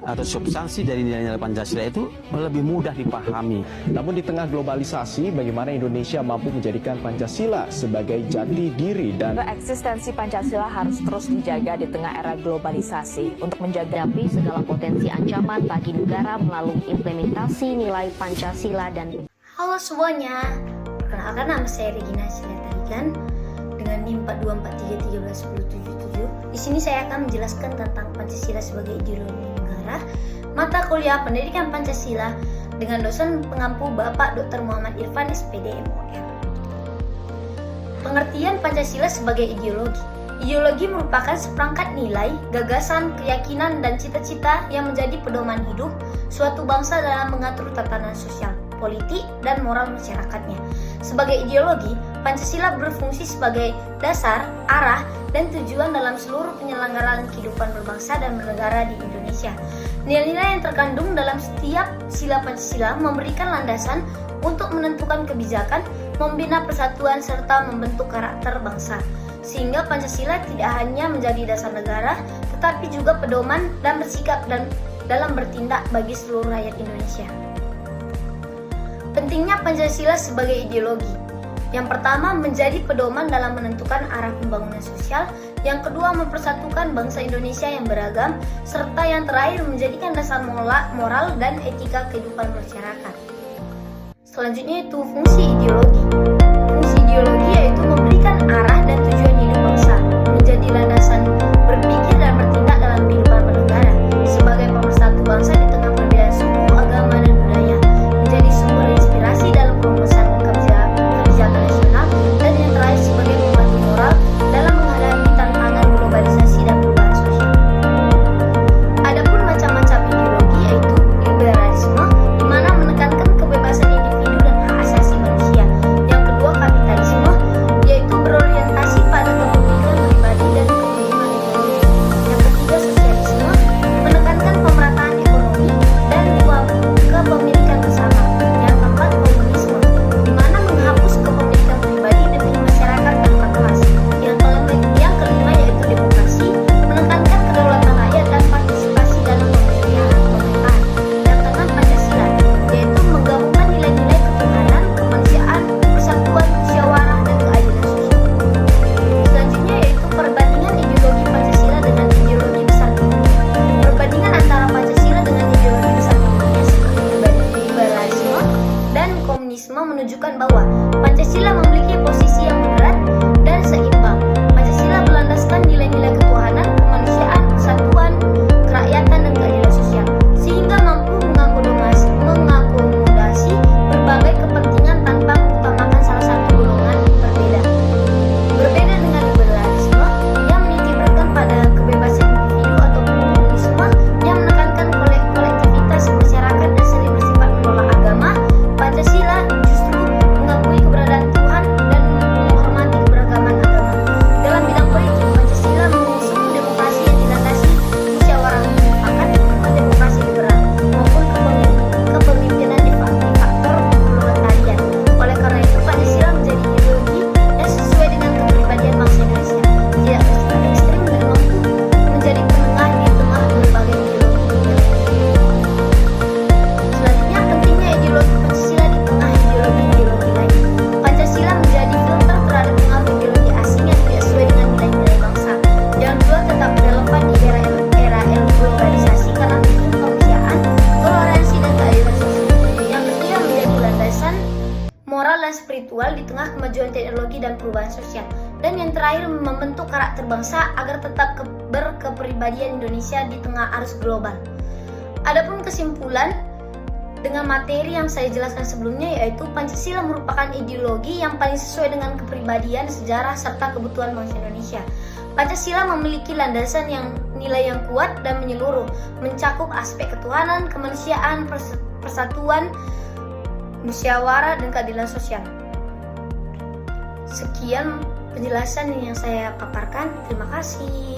atau substansi dari nilai-nilai Pancasila itu lebih mudah dipahami. Namun di tengah globalisasi, bagaimana Indonesia mampu menjadikan Pancasila sebagai jati diri dan eksistensi Pancasila harus terus dijaga di tengah era globalisasi untuk menjaga segala potensi ancaman bagi negara melalui implementasi nilai Pancasila dan Halo semuanya, perkenalkan nama saya Regina Silatarigan dengan NIM 424331177. Di sini saya akan menjelaskan tentang Pancasila sebagai ideologi negara, mata kuliah pendidikan Pancasila dengan dosen pengampu Bapak Dr. Muhammad Irfan SPD MOR. Pengertian Pancasila sebagai ideologi. Ideologi merupakan seperangkat nilai, gagasan, keyakinan, dan cita-cita yang menjadi pedoman hidup suatu bangsa dalam mengatur tatanan sosial, politik, dan moral masyarakatnya. Sebagai ideologi, Pancasila berfungsi sebagai dasar, arah, dan tujuan dalam seluruh penyelenggaraan kehidupan berbangsa dan bernegara di Indonesia. Nilai-nilai yang terkandung dalam setiap sila Pancasila memberikan landasan untuk menentukan kebijakan, membina persatuan, serta membentuk karakter bangsa. Sehingga Pancasila tidak hanya menjadi dasar negara, tetapi juga pedoman dan bersikap dan dalam bertindak bagi seluruh rakyat Indonesia. Pentingnya Pancasila sebagai ideologi. Yang pertama, menjadi pedoman dalam menentukan arah pembangunan sosial. Yang kedua, mempersatukan bangsa Indonesia yang beragam. Serta yang terakhir, menjadikan dasar moral dan etika kehidupan masyarakat. Selanjutnya itu fungsi ideologi. Fungsi ideologi yaitu memberikan arah dan tujuan hidup bangsa, menjadi landasan berpikir dan bertindak dalam kehidupan bernegara, sebagai pemersatu bangsa di tengah perbedaan suku, agama, dan budaya, menjadi sumber inspirasi dalam perumusan kebijakan nasional, dan yang terakhir sebagai pemandu moral dalam menghadapi tantangan globalisasi dan perubahan sosial. Adapun macam-macam ideologi yaitu liberalisme, di mana menekankan kebebasan individu dan hak asasi manusia. Yang kedua, kapitalisme, yaitu berorientasi pada kepemilikan pribadi dan kepentingan ekonomi. Yang ketiga, sosialisme, menekankan pemerataan ekonomi dan kepemilikan bersama. Yang keempat, komunisme, di mana menghapus kepemilikan pribadi demi masyarakat tanpa kelas. Yang kelima yaitu demokrasi, menekankan kedaulatan rakyat dan partisipasi dalam pemerintahan. Yang keenam, Pancasila, yaitu menggabungkan nilai-nilai ketuhanan, kemanusiaan, persatuan, musyawarah, dan keadilan sosial. Selanjutnya yaitu perbandingan ideologi Pancasila dengan ideologi besar dunia. Perbandingan antara Pancasila dengan ideologi besar dunia seperti liberalisme dan komunisme menunjukkan bahwa Pancasila memiliki posisi yang moderat dan seimbang. Pancasila berlandaskan nilai-nilai ketuhanan, kemanusiaan, persatuan, kerakyatan, dan keadilan sosial, sehingga mampu mengakomodasi berbagai kepentingan tanpa mengutamakan salah satu golongan berbeda. Berbeda dengan liberalisme yang menitikberatkan pada kebebasan individu ataupun komunisme yang menekankan kolektivitas masyarakat dan sering bersifat menolak agama, Pancasila justru mengakui keberadaan Tuhan dan menghormati keberagaman agama. Dalam bidang politik, Pancasila mengusung demokrasi yang dilandasi musyawarah mufakat atau demokrasi liberal maupun kepemimpinan di faktor proletariat. Oleh karena itu, Pancasila menjadi ideologi yang sesuai dengan kepribadian bangsa Indonesia, tidak bersifat ekstrim dan mampu menjadi penengah di tengah berbagai ideologi. Selanjutnya, pentingnya ideologi Pancasila di tengah ideologi-ideologi lain. Pancasila menjadi filter terhadap pengaruh ideologi asing yang tidak sesuai dengan nilai-nilai bangsa. Yang kedua, tetap relevan di era globalisasi karena tujuan kemanusiaan, toleransi, dan keadilan sosial. Yang ketiga, menjadi landasan moral dan spiritual di tengah kemajuan teknologi dan perubahan sosial. Dan yang terakhir, membentuk karakter bangsa agar tetap berkepribadian Indonesia di tengah arus global. Adapun kesimpulan dengan materi yang saya jelaskan sebelumnya, yaitu Pancasila merupakan ideologi yang paling sesuai dengan kepribadian, sejarah, serta kebutuhan bangsa Indonesia. Pancasila memiliki landasan nilai yang kuat dan menyeluruh, mencakup aspek ketuhanan, kemanusiaan, persatuan, musyawarah, dan keadilan sosial. Sekian penjelasan yang saya paparkan. Terima kasih.